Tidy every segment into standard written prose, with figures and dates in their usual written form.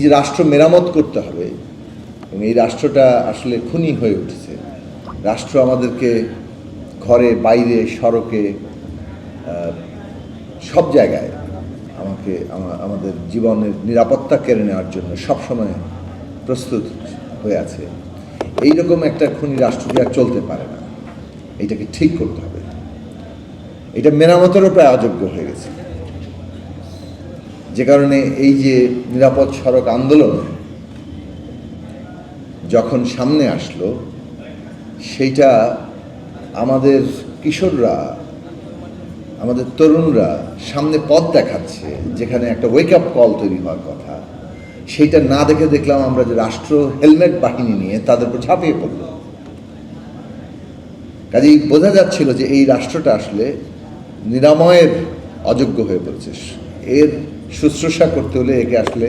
যে রাষ্ট্র মেরামত করতে হবে এবং এই রাষ্ট্রটা আসলে খুনি হয়ে উঠেছে। রাষ্ট্র আমাদেরকে ঘরে বাইরে সড়কে সব জায়গায় আমাদের জীবনের নিরাপত্তা কেড়ে নেওয়ার জন্য সবসময় প্রস্তুত হয়ে আছে। এইরকম একটা খুনি রাষ্ট্র দিয়ে আর চলতে পারে না। এইটাকে ঠিক করতে হবে। এটা মেরামতেরও প্রায় অযোগ্য হয়ে গেছে, যে কারণে এই যে নিরাপদ সড়ক আন্দোলন যখন সামনে আসলো, সেইটা আমাদের কিশোররা, আমাদের তরুণরা সামনে পথ দেখাচ্ছে, যেখানে একটা ওয়েক আপ কল তৈরি হওয়ার কথা, সেইটা না দেখে দেখলাম আমরা যে রাষ্ট্র হেলমেট বাহিনী নিয়ে তাদের উপর ঝাঁপিয়ে পড়ল। কাজেই বোঝা যাচ্ছিল যে এই রাষ্ট্রটা আসলে নিরাময়ের অযোগ্য হয়ে পড়েছে। এর শুশ্রূষা করতে হলে একে আসলে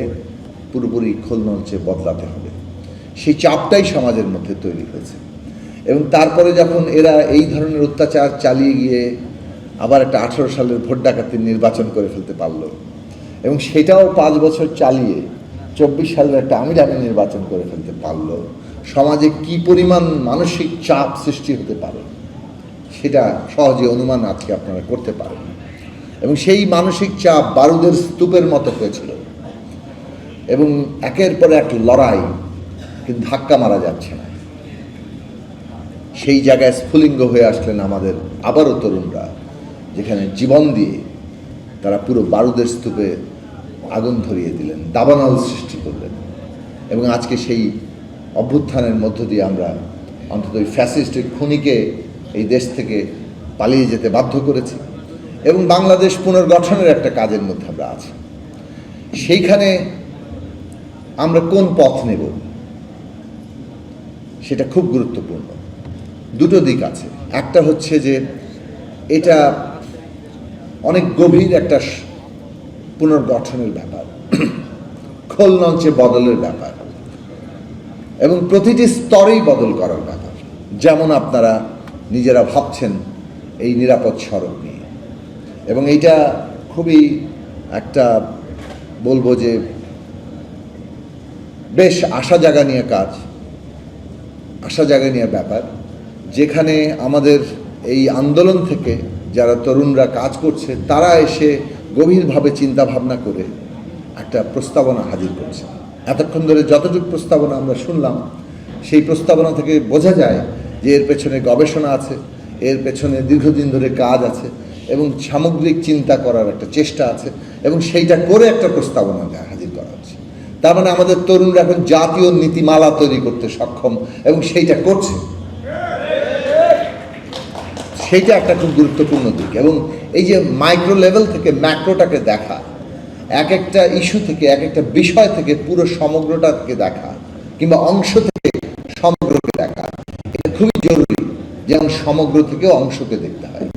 পুরোপুরি খোলনলচে বদলাতে হবে। সেই চাপটাই সমাজের মধ্যে তৈরি হয়েছে। এবং তারপরে যখন এরা এই ধরনের অত্যাচার চালিয়ে গিয়ে আবার একটা 18 সালের ভোট ডাকাতির নির্বাচন করে ফেলতে পারলো, এবং সেটাও 5 বছর চালিয়ে 24 সালের একটা আমির নির্বাচন করে ফেলতে পারলো, সমাজে কি পরিমাণ মানসিক চাপ সৃষ্টি হতে পারে সেটা সহজে অনুমান আজকে আপনারা করতে পারেন। এবং সেই মানসিক চাপ বারুদের স্তূপের মতো হয়েছিল, এবং একের পর এক লড়াই, কিন্তু ধাক্কা মারা যাচ্ছে না। সেই জায়গায় স্ফুলিঙ্গ হয়ে আসলেন আমাদের আবারও তরুণরা, যেখানে জীবন দিয়ে তারা পুরো বারুদের স্তূপে আগুন ধরিয়ে দিলেন, দাবানল সৃষ্টি করলেন। এবং আজকে সেই অভ্যুত্থানের মধ্য দিয়ে আমরা অন্তত ওই ফ্যাসিস্ট খুনিকে এই দেশ থেকে পালিয়ে যেতে বাধ্য করেছি, এবং বাংলাদেশ পুনর্গঠনের একটা কাজের মধ্যে আমরা আছি। সেইখানে আমরা কোন পথ নেব সেটা খুব গুরুত্বপূর্ণ। দুটো দিক আছে। একটা হচ্ছে যে এটা অনেক গভীর একটা পুনর্গঠনের ব্যাপার, খোলনলচে বদলের ব্যাপার, এবং প্রতিটি স্তরেই বদল করার ব্যাপার। যেমন আপনারা নিজেরা ভাবছেন এই নিরাপদ সড়ক নিয়ে, এবং এইটা খুবই একটা বলবো যে বেশ আশা জাগা নিয়ে কাজ, আশা জাগা নিয়ে ব্যাপার, যেখানে আমাদের এই আন্দোলন থেকে যারা তরুণরা কাজ করছে তারা এসে গভীরভাবে চিন্তা ভাবনা করে একটা প্রস্তাবনা হাজির করছে। এতক্ষণ ধরে যতটুকু প্রস্তাবনা আমরা শুনলাম, সেই প্রস্তাবনা থেকে বোঝা যায় যে এর পেছনে গবেষণা আছে, এর পেছনে দীর্ঘদিন ধরে কাজ আছে, এবং সামগ্রিক চিন্তা করার একটা চেষ্টা আছে, এবং সেইটা করে একটা প্রস্তাবনা হাজির করা হচ্ছে। তার মানে আমাদের তরুণরা এখন জাতীয় নীতিমালা তৈরি করতে সক্ষম, এবং সেইটা করছে। সেইটা একটা খুব গুরুত্বপূর্ণ দিক। এবং এই যে মাইক্রো লেভেল থেকে ম্যাক্রোটাকে দেখা, এক একটা ইস্যু থেকে, এক একটা বিষয় থেকে পুরো সমগ্রটাকে দেখা, কিংবা অংশ থেকে সমগ্রকে দেখা, এটা খুবই জরুরি। যেমন সমগ্র থেকে অংশকে দেখতে হয়।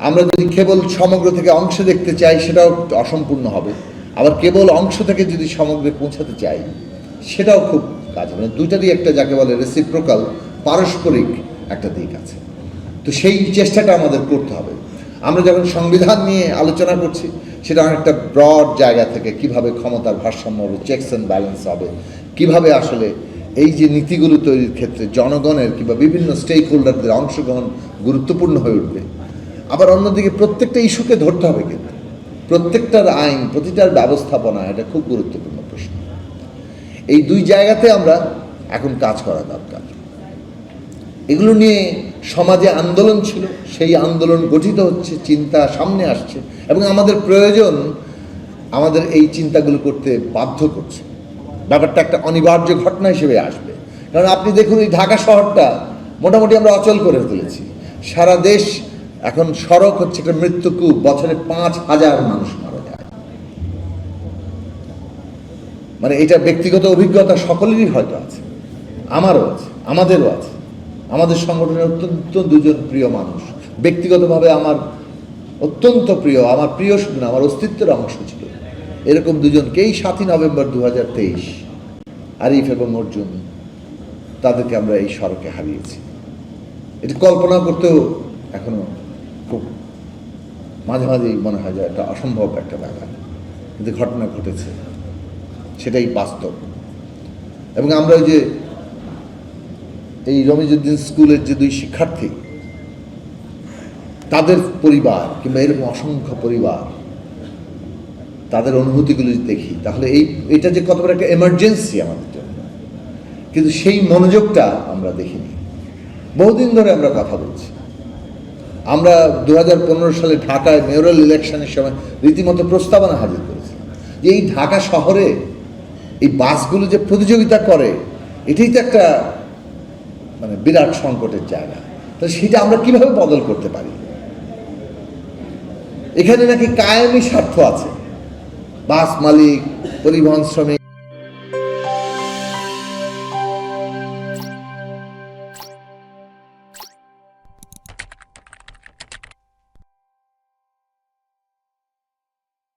আমরা যদি কেবল সমগ্র থেকে অংশ দেখতে চাই সেটাও অসম্পূর্ণ হবে, আবার কেবল অংশ থেকে যদি সমগ্রে পৌঁছাতে চাই সেটাও খুব কাজ হবে। দুইটারই একটা যাকে বলে রেসিপ্রোকাল, পারস্পরিক একটা দিক আছে। তো সেই চেষ্টাটা আমাদের করতে হবে। আমরা যখন সংবিধান নিয়ে আলোচনা করছি সেটা অনেকটা ব্রড জায়গা থেকে, কিভাবে ক্ষমতার ভারসাম্য হবে, চেকস অ্যান্ড ব্যালেন্স হবে, কিভাবে আসলে এই যে নীতিগুলো তৈরির ক্ষেত্রে জনগণের কিংবা বিভিন্ন স্টেক হোল্ডারদের অংশগ্রহণ গুরুত্বপূর্ণ হয়ে উঠবে। আবার অন্যদিকে প্রত্যেকটা ইস্যুকে ধরতে হবে, কিন্তু প্রত্যেকটার আইন, প্রতিটার ব্যবস্থাপনা, এটা খুব গুরুত্বপূর্ণ প্রশ্ন। এই দুই জায়গাতে আমরা এখন কাজ করা দরকার। এগুলো নিয়ে সমাজে আন্দোলন ছিল, সেই আন্দোলন গঠিত হচ্ছে, চিন্তা সামনে আসছে, এবং আমাদের প্রয়োজন আমাদের এই চিন্তাগুলো করতে বাধ্য করছে। ব্যাপারটা একটা অনিবার্য ঘটনা হিসেবে আসবে। কারণ আপনি দেখুন, এই ঢাকা শহরটা মোটামুটি আমরা অচল করে তুলেছি। সারা দেশ এখন সড়ক হচ্ছে একটা মৃত্যুকূপ। বছরে 5,000 মানুষ মারা যায়। মানে এটা ব্যক্তিগত অভিজ্ঞতা সকলেরই হয়তো আছে, আমারও আছে, আমাদেরও আছে। আমাদের সংগঠনের অত্যন্ত দুজন প্রিয় মানুষ, ব্যক্তিগতভাবে আমার অত্যন্ত প্রিয়, আমার প্রিয় শুধু না, আমার অস্তিত্বের অংশ ছিল। এরকম দুজনকেই 7ই নভেম্বর 2023 আরিফ এবং অর্জুন, তাদেরকে আমরা এই সড়কে হারিয়েছি। এটা কল্পনা করতেও এখনো খুব মাঝে মাঝেই মনে হয় যে একটা অসম্ভব একটা ব্যাপার, কিন্তু ঘটনা ঘটেছে। সেটাই বাস্তব। এবং আমরা ওই যে এই রমিজউদ্দিন স্কুলের যে 2 শিক্ষার্থী, তাদের পরিবার কিংবা এরকম অসংখ্য পরিবার, তাদের অনুভূতিগুলো যদি দেখি, তাহলে এটা যে কত বড় একটা এমার্জেন্সি আমাদের জন্য, কিন্তু সেই মনোযোগটা আমরা দেখিনি। বহুদিন ধরে আমরা কথা বলছি। আমরা 2015 সালে ঢাকায় মেয়রাল ইলেকশনের সময় রীতিমতো প্রস্তাবনা হাজির করেছিলাম যে এই ঢাকা শহরে এই বাসগুলো যে প্রতিযোগিতা করে, এটাই তো একটা মানে বিরাট সংকটের জায়গা। তাহলে সেটা আমরা কিভাবে বদল করতে পারি? এখানে নাকি কায়েমি স্বার্থ আছে, বাস মালিক, পরিবহন শ্রমিক,